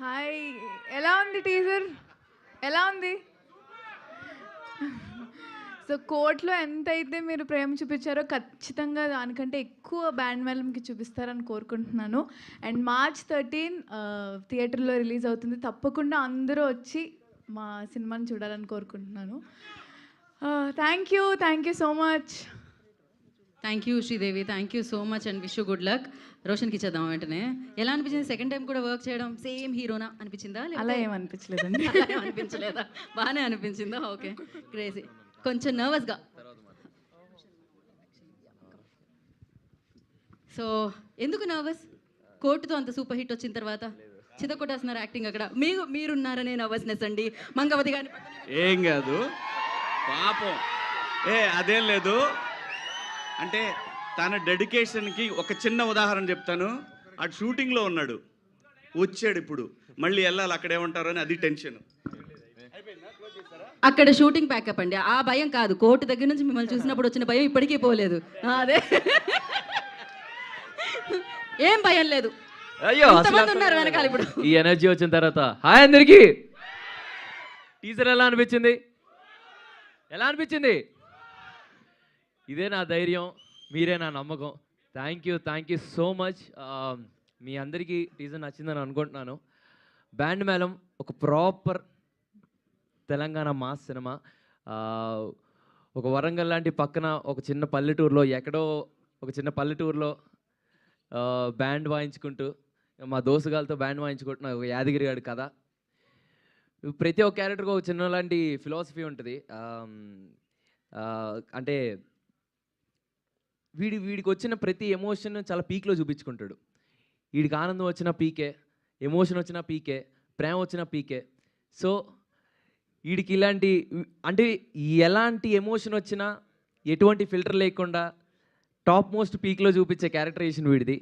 Hi, ఎలా ఉంది teaser? ఎలా ఉంది? సో కోర్ట్‌లో ఎంతైతే మీరు ప్రేమ చూపించారో ఖచ్చితంగా దానికంటే ఎక్కువ బ్యాండ్ మేళంకి చూపిస్తారని కోరుకుంటున్నాను. అండ్ మార్చ్ 13 థియేటర్‌లో రిలీజ్ అవుతుంది. తప్పకుండా అందరూ వచ్చి మా సినిమాని చూడాలని కోరుకుంటున్నాను. Thank you so much. Thank you Sridevi, thank you so much and wish you good luck. రోషన్కి ఇచ్చేద్దాం వెంటనే. ఎలా అనిపించింది సెకండ్ టైం కూడా వర్క్ చేయడం? సేమ్ హీరోనా అనిపించిందా? అలా ఏమనిపించలేదండి. అలా అనిపించలేదా? బాగానే అనిపించిందా? Okay, crazy. కొంచెం నర్వస్గా. సో ఎందుకు నర్వస్? కోర్టుతో అంత సూపర్ హిట్ వచ్చిన తర్వాత చితకొట్టేస్తున్నారు యాక్టింగ్ అక్కడ. మీరున్నారనే నర్వస్నెస్ అండి. మంగవతి గారిని ఏం కాదు పాపం. అదేం లేదు. అంటే తన డెడికేషన్కి ఒక చిన్న ఉదాహరణ చెప్తాను. అటు షూటింగ్లో ఉన్నాడు, వచ్చాడు, ఇప్పుడు మళ్ళీ వెళ్ళాలి, అక్కడ ఏమంటారు అని అది టెన్షన్. అక్కడ షూటింగ్ ప్యాకప్ అండి. ఆ భయం కాదు, కోర్టు దగ్గర నుంచి మిమ్మల్ని చూసినప్పుడు వచ్చిన భయం ఇప్పటికీ పోలేదు. అదే ఏం భయం లేదు. అయ్యో ఎంతమంది ఉన్నారు వెనకాల ఇప్పుడు. ఈ ఎనర్జీ వచ్చిన తర్వాత హాయ్ అందరికి. టీజర్ ఎలా అనిపించింది? ఎలా అనిపించింది? ఇదే నా ధైర్యం, మీరే నా నమ్మకం. Thank you so much. మీ అందరికీ టీజర్ నచ్చిందని అనుకుంటున్నాను. బ్యాండ్ మేళం ఒక ప్రాపర్ తెలంగాణ మాస్ సినిమా. ఒక వరంగల్ లాంటి పక్కన ఒక చిన్న పల్లెటూరులో, ఎక్కడో ఒక చిన్న పల్లెటూరులో బ్యాండ్ వాయించుకుంటూ, మా దోస్తుగాలతో బ్యాండ్ వాయించుకుంటున్న ఒక యాదగిరి గారి కథ. ప్రతి ఒక్క క్యారెక్టర్కి ఒక చిన్న లాంటి ఫిలాసఫీ ఉంటుంది. అంటే వీడికి వచ్చిన ప్రతి ఎమోషన్ చాలా పీక్లో చూపించుకుంటాడు. వీడికి ఆనందం వచ్చిన పీకే, ఎమోషన్ వచ్చిన పీకే, ప్రేమ వచ్చిన పీకే. సో వీడికి ఇలాంటి అంటే ఎలాంటి ఎమోషన్ వచ్చినా ఎటువంటి ఫిల్టర్ లేకుండా టాప్ మోస్ట్ పీక్లో చూపించే క్యారెక్టరైజేషన్ వీడిది.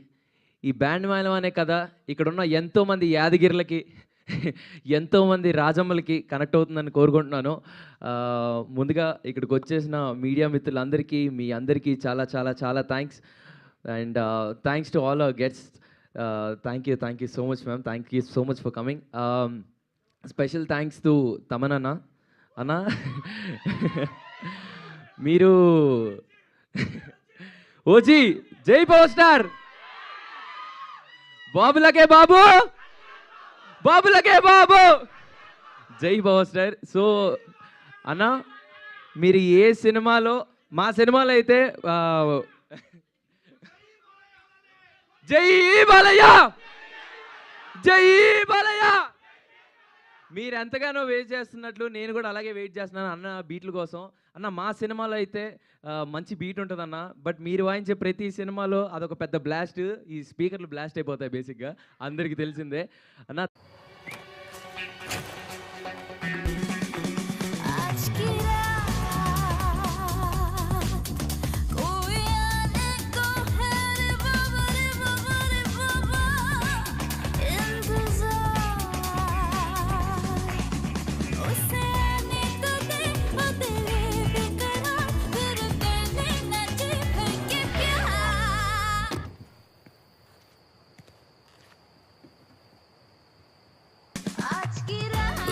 ఈ బ్యాండ్ మేళం అనే కథ ఇక్కడున్న ఎంతోమంది యాదగిరిలకి, ఎంతోమంది రాజమ్మలకి కనెక్ట్ అవుతుందని కోరుకుంటున్నాను. ముందుగా ఇక్కడికి వచ్చేసిన మీడియా మిత్రులందరికీ, మీ అందరికీ చాలా చాలా చాలా thanks. And thanks to all our guests. Thank you so much ma'am. Thank you so much for coming. Special thanks to Thaman అన్న. మీరు ఓజీ జై పవర్ స్టార్, బాబులకే బాబు, బాబులకే బాబు, జై పవర్ స్టార్. సో అన్న, మీరు ఏ సినిమాలో, మా సినిమాలో అయితే జై బాలయ్య, జై బాలయ్య, మీరు ఎంతగానో వెయిట్ చేస్తున్నట్లు నేను కూడా అలాగే వెయిట్ చేస్తున్నాను అన్న బీట్ల కోసం. అన్న మా సినిమాలో అయితే మంచి బీట్ ఉంటుంది అన్న, బట్ మీరు వాయించే ప్రతి సినిమాలో అదొక పెద్ద బ్లాస్ట్. ఈ స్పీకర్లు బ్లాస్ట్ అయిపోతాయి బేసిక్గా, అందరికీ తెలిసిందే అన్న.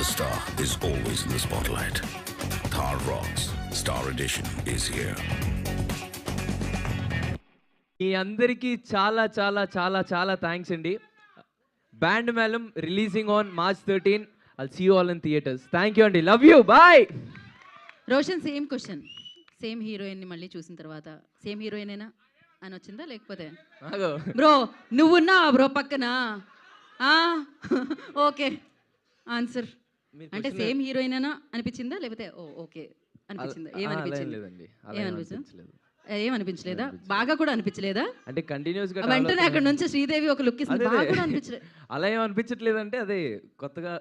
The star is always in the spotlight. Thar Rocks Star Edition is here. మీ అందరికీ చాలా చాలా చాలా చాలా థ్యాంక్స్ అండి. Band Melam releasing on March 13. I'll see you all in theaters. Thank you అండి, love you, bye. Roshan, same question. Same హీరోయిన్ని మళ్ళీ చూసిన తర్వాత సేమ్ హీరోయినేనా అని వచ్చిందా, లేకపోతే బ్రో నువ్వున్నా బ్రో పక్కన? Okay answer. అంటే సేమ్ హీరోయినేనా అనిపించిందా, లేకపోతే ఓకే అనిపించిందా? ఏమనిపించలేదా? బాగా కూడా అనిపించలేదా? అంటే కంటిన్యూస్ గా వెంటనే అక్కడ నుంచి శ్రీదేవి ఒక లుక్ ఇస్తుంది, బాగా కూడా అనిపించలేదు. అలా ఏం అనిపించట్లేదంటే అదే కొత్తగా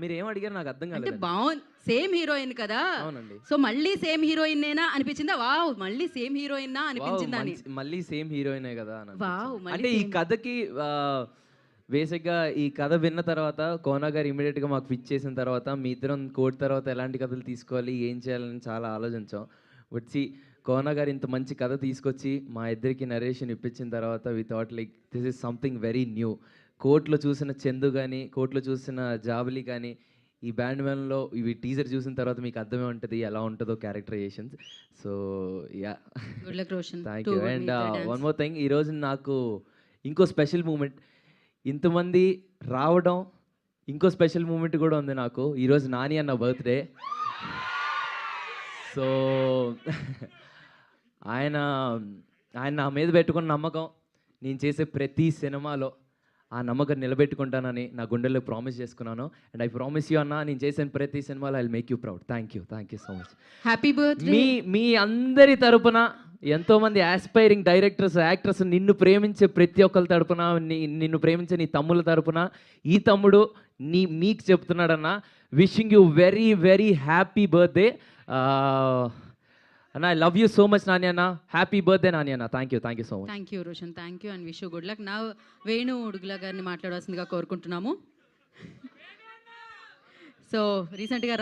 మీరు ఏం అడిగారు నాకు అర్థం కాలేదు. అంటే బాగుంది, సేమ్ హీరోయిన్ కదా. అవునండి. సో మళ్ళీ సేమ్ హీరోయిన్ నేనా అనిపించిందా? వావ్, మళ్ళీ సేమ్ హీరోయిన్ అనిపించిందా అని. మళ్ళీ సేమ్ హీరోయినే కదా అని. వావ్, అంటే ఈ కథకి బేసిక్గా ఈ కథ విన్న తర్వాత కోనా గారు ఇమీడియట్గా మాకు పిచ్ చేసిన తర్వాత మీ ఇద్దరం కోర్టు తర్వాత ఎలాంటి కథలు తీసుకోవాలి, ఏం చేయాలని చాలా ఆలోచించాం. వచ్చి కోనా గారు ఇంత మంచి కథ తీసుకొచ్చి మా ఇద్దరికి నరేషన్ ఇప్పించిన తర్వాత we thought like this is something very new. కోర్టులో చూసిన చందు కానీ కోర్టులో చూసిన జాబలి కానీ ఈ బ్యాండ్ మ్యాన్లో ఇవి టీజర్ చూసిన తర్వాత మీకు అర్థమే ఉంటుంది ఎలా ఉంటుందో characterisations. So yeah, good luck Roshan. Thank you. And one more thing, ఈరోజు నాకు ఇంకో స్పెషల్ మూమెంట్, ఇంతమంది రావడం, ఇంకో స్పెషల్ మూమెంట్ కూడా ఉంది నాకు. ఈరోజు నాని అన్న బర్త్డే. సో ఆయన నా మీద పెట్టుకున్న నమ్మకం, నేను చేసే ప్రతి సినిమాలో ఆ నమ్మకం నిలబెట్టుకుంటానని నా గుండెల్లో ప్రామిస్ చేసుకున్నాను. అండ్ ఐ ప్రామిస్ యూ అన్న, నేను చేసిన ప్రతి సినిమాలో I will make you proud. Thank you so much. Happy birthday. మీ అందరి తరపున, ఎంతోమంది ఆస్పైరింగ్ డైరెక్టర్స్, యాక్టర్స్, నిన్ను ప్రేమించే ప్రతి ఒక్కరి తరపున, నిన్ను ప్రేమించే నీ తమ్ముల తరపున ఈ తమ్ముడు మీకు చెప్తున్నాడన్న, wishing you very very happy birthday అన్న. I love you so much Nani అన్న. హ్యాపీ బర్త్డే నాని అన్న. Thank you so much. Thank you Roshan, thank you and wish you good luck. నా వేణు ఉడుగుల గారిని మాట్లాడాల్సిందిగా కోరుకుంటున్నాము. సో రీసెంట్గా